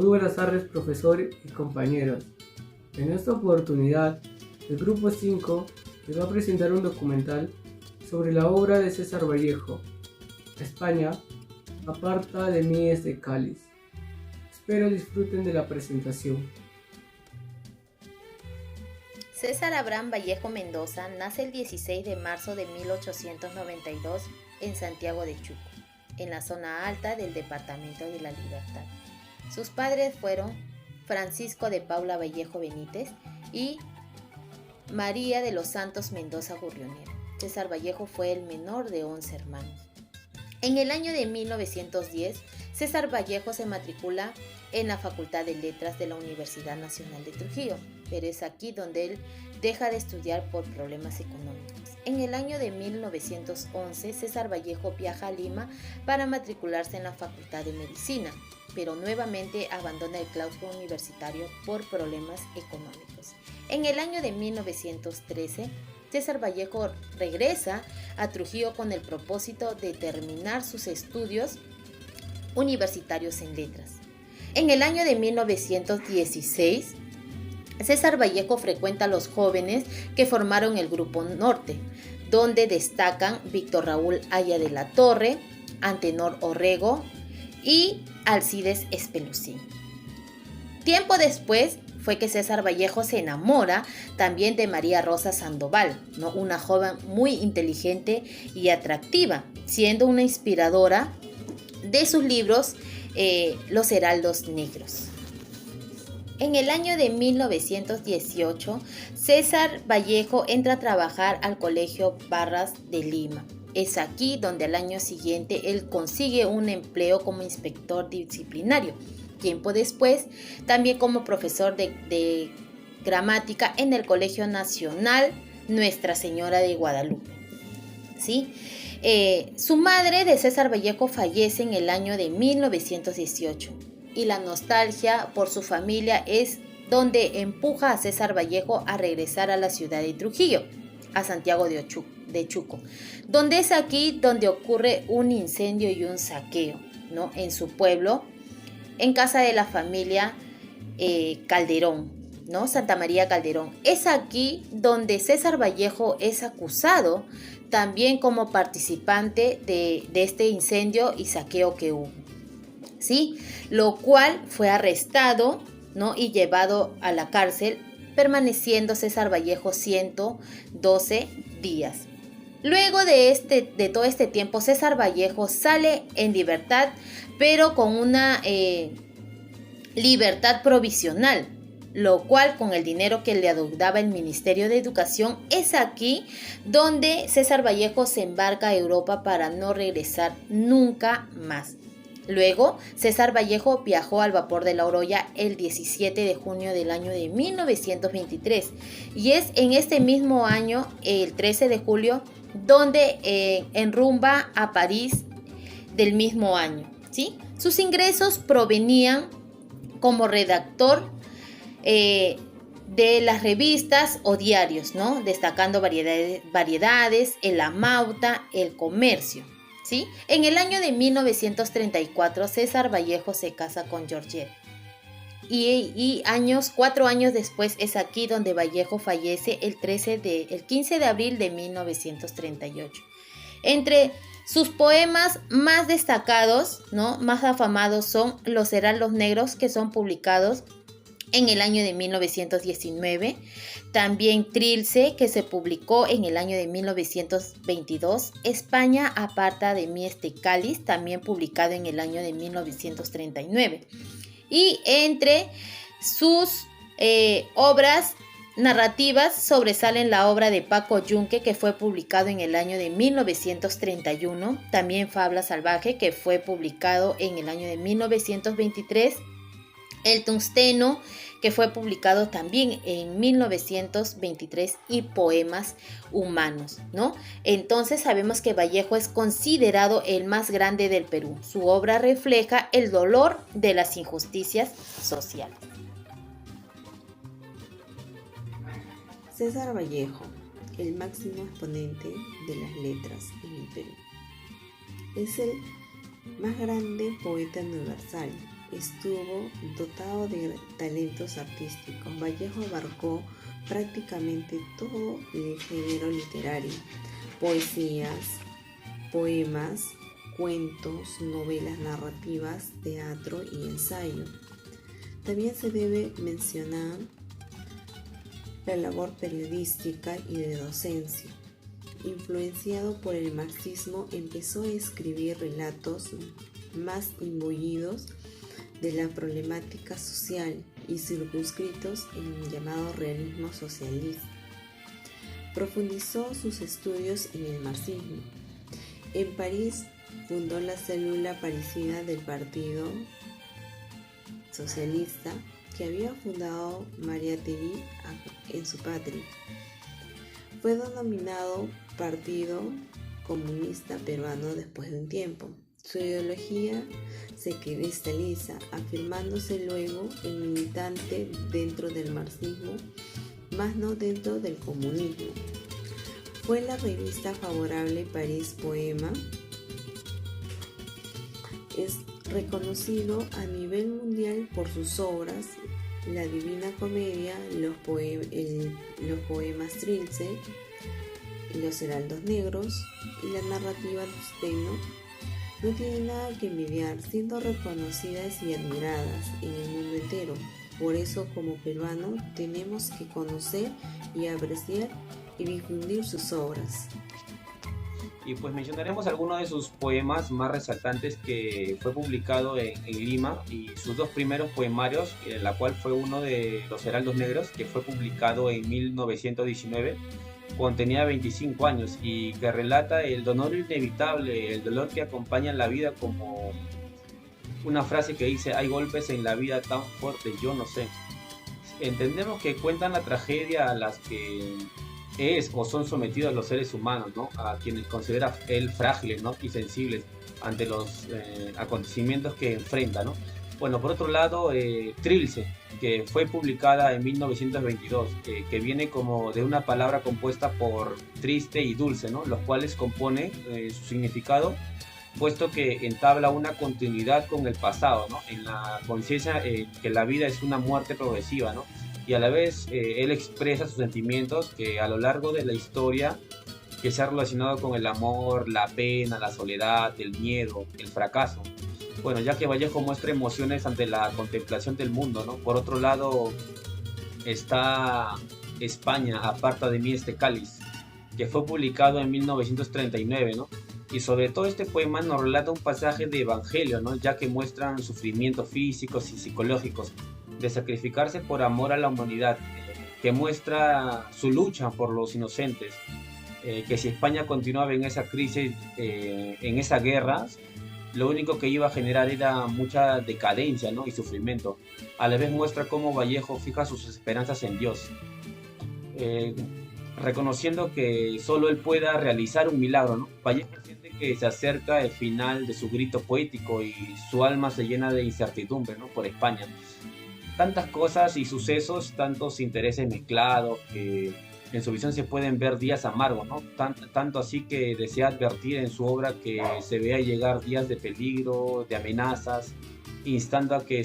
Muy buenas tardes, profesor y compañeros. En esta oportunidad, el Grupo 5 les va a presentar un documental sobre la obra de César Vallejo, España, aparta de mí es de Cáliz. Espero disfruten de la presentación. César Abraham Vallejo Mendoza nace el 16 de marzo de 1892 en Santiago de Chuco, en la zona alta del departamento de La Libertad. Sus padres fueron Francisco de Paula Vallejo Benítez y María de los Santos Mendoza Gurrionera. César Vallejo fue el menor de 11 hermanos. En el año de 1910, César Vallejo se matricula en la Facultad de Letras de la Universidad Nacional de Trujillo, pero es aquí donde él deja de estudiar por problemas económicos. En el año de 1911, César Vallejo viaja a Lima para matricularse en la Facultad de Medicina, pero nuevamente abandona el claustro universitario por problemas económicos. En el año de 1913, César Vallejo regresa a Trujillo con el propósito de terminar sus estudios universitarios en letras. En el año de 1916, César Vallejo frecuenta a los jóvenes que formaron el Grupo Norte, donde destacan Víctor Raúl Haya de la Torre, Antenor Orrego y Alcides Espelucín. Tiempo después fue que César Vallejo se enamora también de María Rosa Sandoval, ¿no? Una joven muy inteligente y atractiva, siendo una inspiradora de sus libros Los Heraldos Negros. En el año de 1918, César Vallejo entra a trabajar al Colegio Barras de Lima. Es aquí donde al año siguiente él consigue un empleo como inspector disciplinario. Tiempo después, también como profesor de gramática en el Colegio Nacional Nuestra Señora de Guadalupe. ¿Sí? Su madre de César Vallejo fallece en el año de 1918 y la nostalgia por su familia es donde empuja a César Vallejo a regresar a la ciudad de Trujillo, a Santiago de Chuco, donde es aquí donde ocurre un incendio y un saqueo, ¿no? En su pueblo, en casa de la familia Calderón, ¿no? Santa María Calderón. Es aquí donde César Vallejo es acusado también como participante de este incendio y saqueo que hubo, ¿sí? Lo cual fue arrestado, ¿no? Y llevado a la cárcel, permaneciendo César Vallejo 112 días. Luego de todo este tiempo, César Vallejo sale en libertad, pero con una libertad provisional, lo cual con el dinero que le adeudaba el Ministerio de Educación. Es aquí donde César Vallejo se embarca a Europa para no regresar nunca más. Luego, César Vallejo viajó al vapor de La Oroya el 17 de junio del año de 1923 y es en este mismo año, el 13 de julio, donde enrumba a París del mismo año, ¿sí? Sus ingresos provenían como redactor de las revistas o diarios, ¿no? Destacando variedades, el Amauta, el Comercio, ¿sí? En el año de 1934, César Vallejo se casa con Georgette. Y 4 años después es aquí donde Vallejo fallece el 15 de abril de 1938. Entre sus poemas más destacados, ¿no? Más afamados son Los Heraldos Negros, que son publicados en el año de 1919, también Trilce, que se publicó en el año de 1922, España aparta de mí este cáliz, también publicado en el año de 1939. Y entre sus obras narrativas sobresalen la obra de Paco Yunque, que fue publicado en el año de 1931, también Fabla Salvaje, que fue publicado en el año de 1923, El Tungsteno, que fue publicado también en 1923, y Poemas Humanos, ¿no? Entonces sabemos que Vallejo es considerado el más grande del Perú. Su obra refleja el dolor de las injusticias sociales. César Vallejo, el máximo exponente de las letras en el Perú. Es el más grande poeta universal estuvo dotado de talentos artísticos. Vallejo abarcó prácticamente todo el género literario: poesías, poemas, cuentos, novelas narrativas, teatro y ensayo. También se debe mencionar la labor periodística y de docencia. Influenciado por el marxismo, empezó a escribir relatos más imbuidos de la problemática social y circunscritos en el llamado realismo socialista. Profundizó sus estudios en el marxismo. En París fundó la célula parisina del Partido Socialista que había fundado Mariátegui en su patria. Fue denominado Partido Comunista Peruano después de un tiempo. Su ideología se cristaliza, afirmándose luego el militante dentro del marxismo, más no dentro del comunismo. Fue la revista favorable París Poema. Es reconocido a nivel mundial por sus obras: La Divina Comedia, los poemas Trilce, Los Heraldos Negros y la narrativa Lusteno. No tienen nada que envidiar, siendo reconocidas y admiradas en el mundo entero. Por eso, como peruanos, tenemos que conocer y apreciar y difundir sus obras. Y pues mencionaremos algunos de sus poemas más resaltantes que fue publicado en Lima, y sus dos primeros poemarios, la cual fue uno de Los Heraldos Negros, que fue publicado en 1919, cuando tenía 25 años, y que relata el dolor inevitable, el dolor que acompaña la vida, como una frase que dice: hay golpes en la vida tan fuertes, yo no sé. Entendemos que cuentan la tragedia a las que es o son sometidos los seres humanos, ¿no? A quienes considera él frágiles, ¿no? Y sensibles ante los acontecimientos que enfrenta, ¿no? Bueno, por otro lado, Trilce, que fue publicada en 1922, que viene como de una palabra compuesta por triste y dulce, ¿no? Los cuales compone su significado, puesto que entabla una continuidad con el pasado, ¿no? En la conciencia que la vida es una muerte progresiva, ¿no? Y a la vez él expresa sus sentimientos que a lo largo de la historia, que se ha relacionado con el amor, la pena, la soledad, el miedo, el fracaso. Bueno, ya que Vallejo muestra emociones ante la contemplación del mundo, ¿no? Por otro lado está España, aparta de mí este cáliz, que fue publicado en 1939, ¿no? Y sobre todo este poema nos relata un pasaje de evangelio, ¿no? Ya que muestran sufrimientos físicos y psicológicos de sacrificarse por amor a la humanidad, que muestra su lucha por los inocentes, que si España continuaba en esa crisis, en esa guerra, lo único que iba a generar era mucha decadencia, ¿no? Y sufrimiento. A la vez muestra cómo Vallejo fija sus esperanzas en Dios, reconociendo que solo él pueda realizar un milagro, ¿no? Vallejo siente que se acerca el final de su grito poético y su alma se llena de incertidumbre, ¿no? Por España. Tantas cosas y sucesos, tantos intereses mezclados, que en su visión se pueden ver días amargos, ¿no? Tanto así que desea advertir en su obra que se vea llegar días de peligro, de amenazas, instando a que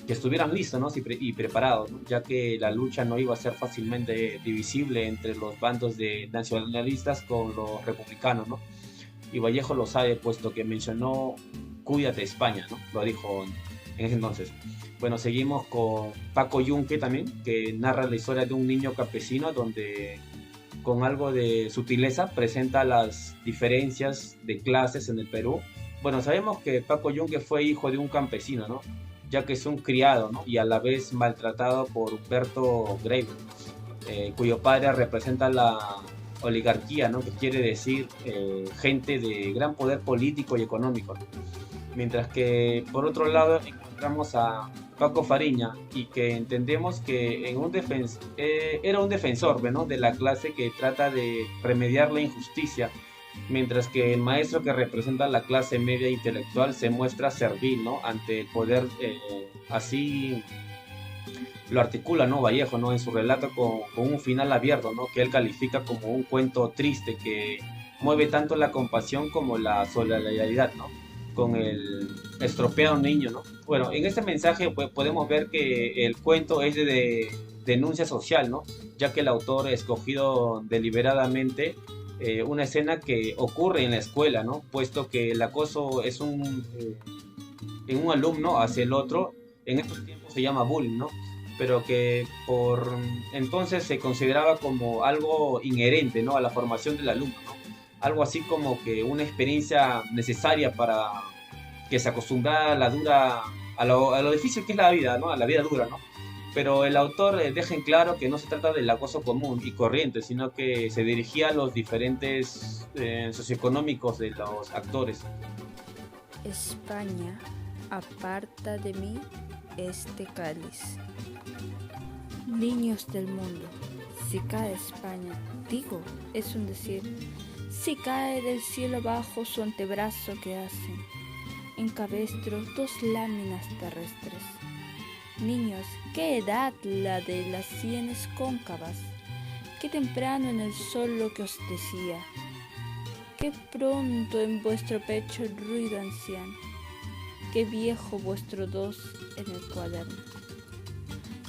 estuvieran listos, ¿no? Y preparados, ¿no? Ya que la lucha no iba a ser fácilmente divisible entre los bandos de nacionalistas con los republicanos, ¿no? Y Vallejo lo sabe, puesto que mencionó "Cuídate España", ¿no? Lo dijo en ese entonces. Bueno, seguimos con Paco Yunque también, que narra la historia de un niño campesino donde, con algo de sutileza, presenta las diferencias de clases en el Perú. Bueno, sabemos que Paco Yunque fue hijo de un campesino, ¿no? Ya que es un criado, ¿no? Y a la vez maltratado por Humberto Greve, cuyo padre representa la oligarquía, ¿no? Que quiere decir gente de gran poder político y económico, ¿no? Mientras que por otro lado encontramos a Paco Fariña, y que entendemos que era un defensor, ¿no? De la clase que trata de remediar la injusticia, mientras que el maestro, que representa la clase media intelectual, se muestra servil, ¿no? Ante el poder. Así lo articula, ¿no? Vallejo, ¿no? En su relato con un final abierto, ¿no? Que él califica como un cuento triste que mueve tanto la compasión como la solidaridad, ¿no? con el estropeado niño, ¿no? Bueno, en este mensaje pues, podemos ver que el cuento es de denuncia social, ¿no? Ya que el autor ha escogido deliberadamente una escena que ocurre en la escuela, ¿no? Puesto que el acoso es en un alumno hacia el otro, en estos tiempos se llama bullying, ¿no? Pero que por entonces se consideraba como algo inherente, ¿no? A la formación del alumno, ¿no? Algo así como que una experiencia necesaria para que se acostumbrara a lo difícil que es la vida, ¿no? A la vida dura, ¿no? Pero el autor deja en claro que no se trata del acoso común y corriente, sino que se dirigía a los diferentes socioeconómicos de los actores. España, aparta de mí este cáliz. Niños del mundo, si cae España, digo, es un decir, si cae del cielo bajo su antebrazo que hacen, en cabestro 2 láminas terrestres. Niños, qué edad la de las sienes cóncavas, qué temprano en el sol lo que os decía, qué pronto en vuestro pecho el ruido anciano, qué viejo vuestro 2 en el cuaderno.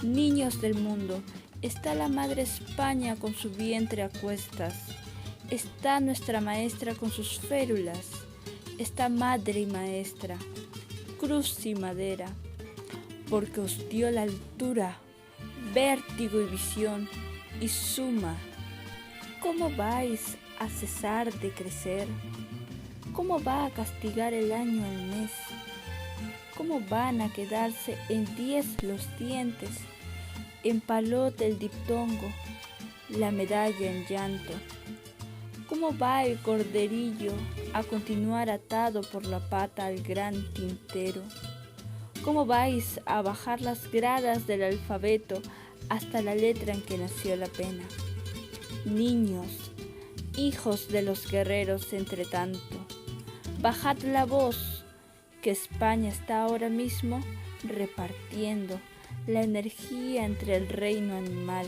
Niños del mundo, está la madre España con su vientre a cuestas, está nuestra maestra con sus férulas, está madre y maestra, cruz y madera, porque os dio la altura, vértigo y visión, y suma. ¿Cómo vais a cesar de crecer? ¿Cómo va a castigar el año al mes? ¿Cómo van a quedarse en 10 los dientes, en palote el diptongo, la medalla en llanto? ¿Cómo va el corderillo a continuar atado por la pata al gran tintero? ¿Cómo vais a bajar las gradas del alfabeto hasta la letra en que nació la pena? Niños, hijos de los guerreros, entre tanto, bajad la voz, que España está ahora mismo repartiendo la energía entre el reino animal.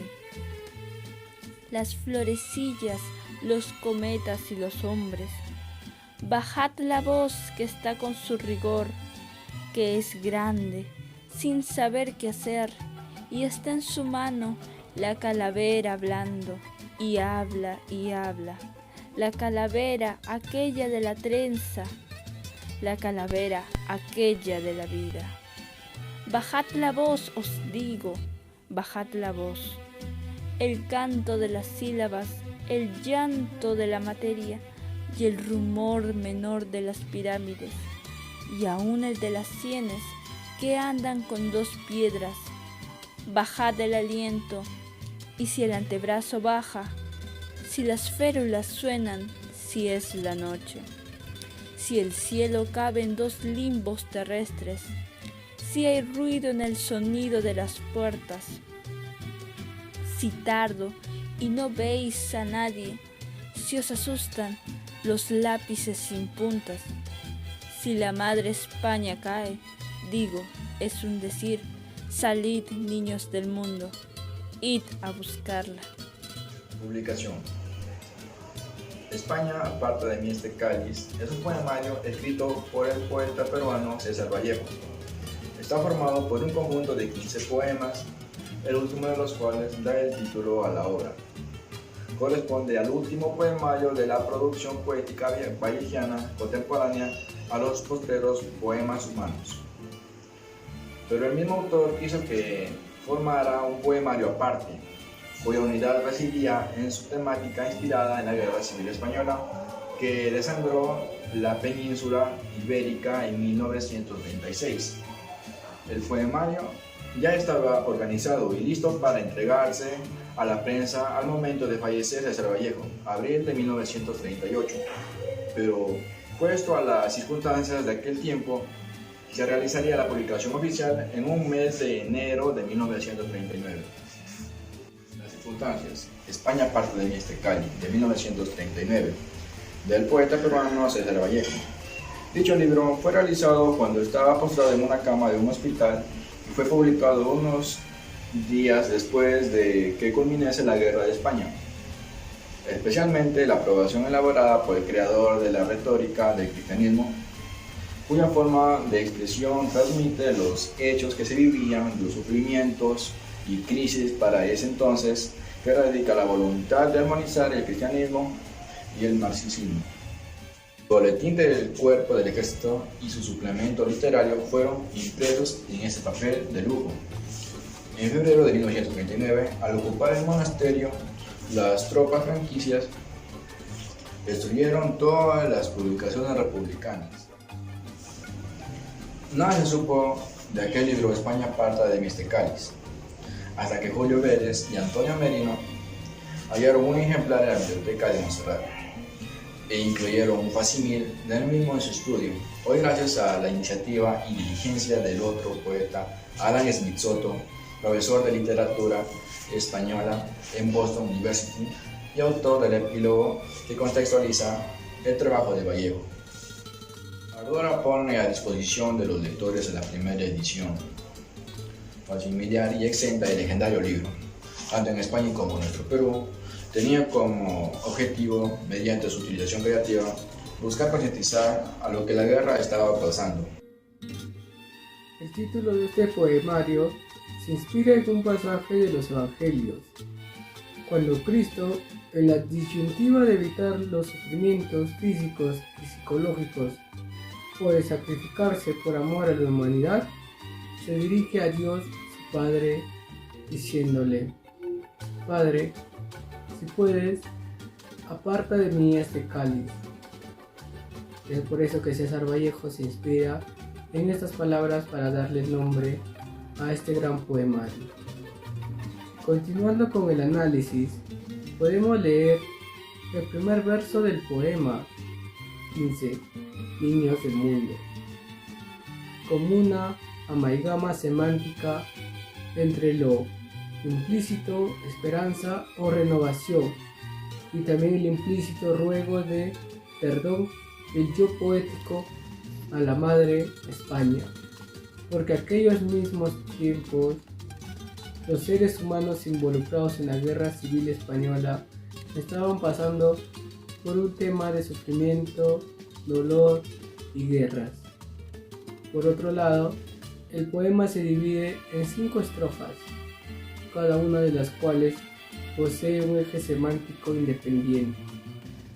Las florecillas, los cometas y los hombres, bajad la voz que está con su rigor, que es grande, sin saber qué hacer, y está en su mano la calavera hablando, y habla, la calavera aquella de la trenza, la calavera aquella de la vida. Bajad la voz, os digo, bajad la voz. El canto de las sílabas, el llanto de la materia y el rumor menor de las pirámides, y aún el de las sienes que andan con 2 piedras. Bajad el aliento, y si el antebrazo baja, si las férulas suenan, si es la noche, si el cielo cabe en 2 limbos terrestres, si hay ruido en el sonido de las puertas, si tardo y no veis a nadie, si os asustan los lápices sin puntas, si la madre España cae, digo, es un decir, salid niños del mundo, id a buscarla. Publicación. España, aparta de mí este cáliz, es un poemario escrito por el poeta peruano César Vallejo. Está formado por un conjunto de 15 poemas, el último de los cuales da el título a la obra. Corresponde al último poemario de la producción poética vallejiana contemporánea a los postreros poemas humanos. Pero el mismo autor quiso que formara un poemario aparte, cuya unidad residía en su temática inspirada en la Guerra Civil Española, que desangró la península ibérica en 1936. El poemario ya estaba organizado y listo para entregarse a la prensa al momento de fallecer César Vallejo, abril de 1938, pero puesto a las circunstancias de aquel tiempo, se realizaría la publicación oficial en un mes de enero de 1939. Las circunstancias. España, parte de mí este cáliz, de 1939, del poeta peruano César Vallejo. Dicho libro fue realizado cuando estaba postrado en una cama de un hospital y fue publicado unos días después de que culminase la Guerra de España. Especialmente la aprobación elaborada por el creador de la retórica del cristianismo, cuya forma de expresión transmite los hechos que se vivían, los sufrimientos y crisis para ese entonces, que radica la voluntad de armonizar el cristianismo y el marxismo. El boletín del cuerpo del ejército y su suplemento literario fueron impresos en ese papel de lujo. En febrero de 1939, al ocupar el monasterio, las tropas franquistas destruyeron todas las publicaciones republicanas. Nada se supo de aquel libro España aparta de este cáliz, hasta que Julio Vélez y Antonio Merino hallaron un ejemplar en la biblioteca de Montserrat e incluyeron un facsimil del mismo en su estudio, hoy gracias a la iniciativa y diligencia del otro poeta Alan Smith Soto, profesor de literatura española en Boston University y autor del epílogo que contextualiza el trabajo de Vallejo. Ardora pone a disposición de los lectores la primera edición, familiar y exenta del legendario libro, tanto en España como en nuestro Perú. Tenía como objetivo, mediante su utilización creativa, buscar concientizar a lo que la guerra estaba pasando. El título de este poemario se inspira en un pasaje de los Evangelios, cuando Cristo, en la disyuntiva de evitar los sufrimientos físicos y psicológicos o de sacrificarse por amor a la humanidad, se dirige a Dios, su Padre, diciéndole: Padre, si puedes, aparta de mí este cáliz. Es por eso que César Vallejo se inspira en estas palabras para darle nombre a este gran poemario. Continuando con el análisis, podemos leer el primer verso del poema 15, Niños del Mundo, como una amalgama semántica entre lo implícito, esperanza o renovación, y también el implícito ruego de perdón del yo poético a la madre España, porque aquellos mismos tiempos los seres humanos involucrados en la guerra civil española estaban pasando por un tema de sufrimiento, dolor y guerras. Por otro lado, el poema se divide en 5 estrofas, cada una de las cuales posee un eje semántico independiente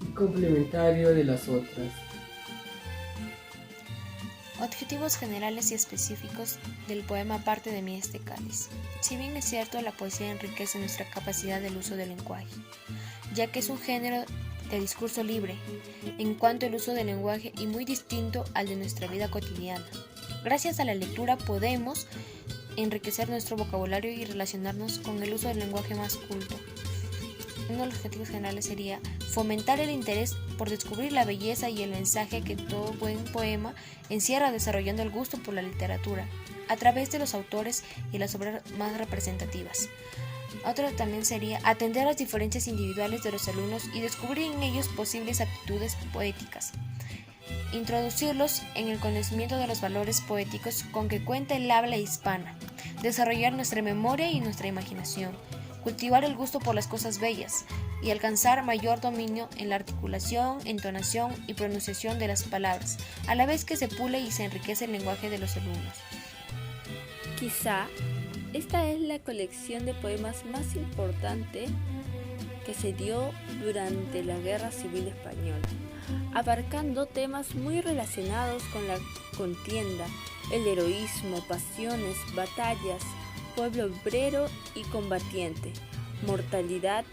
y complementario de las otras. Objetivos generales y específicos del poema Parte de mí este cáliz. Si bien es cierto, la poesía enriquece nuestra capacidad del uso del lenguaje, ya que es un género de discurso libre en cuanto al uso del lenguaje y muy distinto al de nuestra vida cotidiana. Gracias a la lectura podemos enriquecer nuestro vocabulario y relacionarnos con el uso del lenguaje más culto. Uno de los objetivos generales sería fomentar el interés por descubrir la belleza y el mensaje que todo buen poema encierra, desarrollando el gusto por la literatura a través de los autores y las obras más representativas. Otro también sería atender las diferencias individuales de los alumnos y descubrir en ellos posibles aptitudes poéticas. Introducirlos en el conocimiento de los valores poéticos con que cuenta el habla hispana. Desarrollar nuestra memoria y nuestra imaginación. Cultivar el gusto por las cosas bellas y alcanzar mayor dominio en la articulación, entonación y pronunciación de las palabras, a la vez que se pule y se enriquece el lenguaje de los alumnos. Quizá esta es la colección de poemas más importante que se dio durante la Guerra Civil Española, abarcando temas muy relacionados con la contienda, el heroísmo, pasiones, batallas, pueblo obrero y combatiente, mortalidad,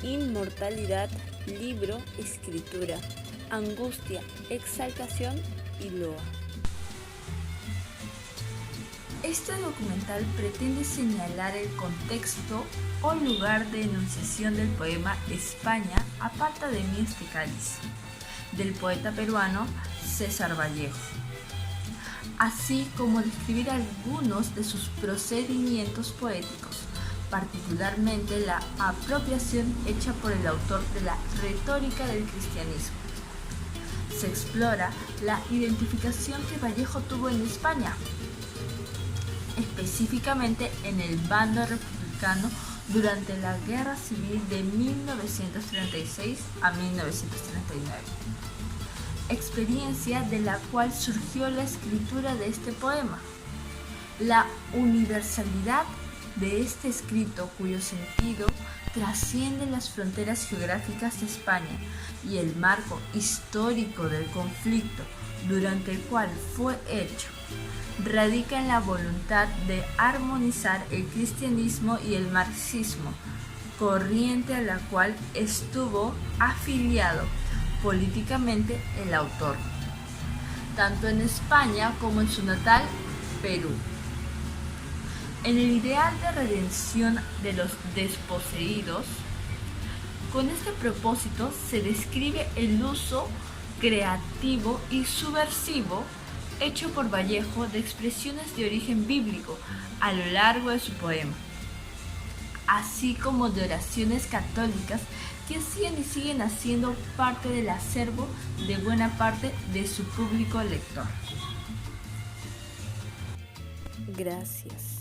inmortalidad, libro, escritura, angustia, exaltación y loa. Este documental pretende señalar el contexto o lugar de enunciación del poema España aparta de mí este cáliz, del poeta peruano César Vallejo, así como describir algunos de sus procedimientos poéticos, particularmente la apropiación hecha por el autor de la retórica del cristianismo. Se explora la identificación que Vallejo tuvo en España, específicamente en el bando republicano durante la Guerra Civil de 1936 a 1939. experiencia de la cual surgió la escritura de este poema. La universalidad de este escrito, cuyo sentido trasciende las fronteras geográficas de España y el marco histórico del conflicto durante el cual fue hecho, radica en la voluntad de armonizar el cristianismo y el marxismo, corriente a la cual estuvo afiliado políticamente el autor, tanto en España como en su natal Perú. En el ideal de redención de los desposeídos, con este propósito se describe el uso creativo y subversivo hecho por Vallejo de expresiones de origen bíblico a lo largo de su poema, así como de oraciones católicas que hacían y siguen haciendo parte del acervo de buena parte de su público lector. Gracias.